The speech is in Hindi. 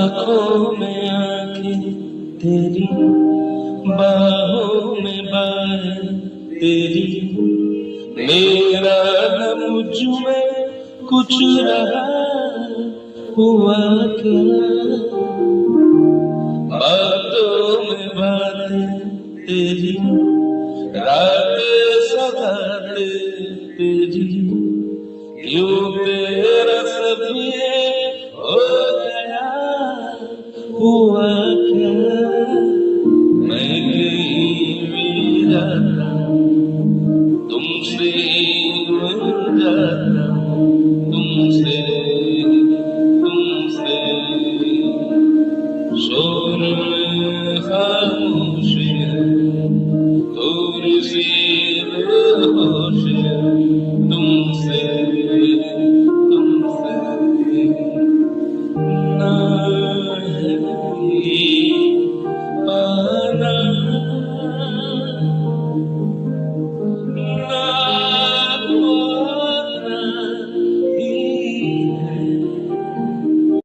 आँखों में आँखें तेरी, बाहों में बाहें तेरी, मेरा न मुझ में कुछ रहा हुआ क्या। बातों में बातें तेरी, रातें सौगातें तेरी, यूं तेरा सब ये हो गया हुआ क्या। मैं कहीं भी जाता तुमसे मिल जाता, तुमसे तुमसे शोर में खामोशी है, थोड़ी सी बेहोशी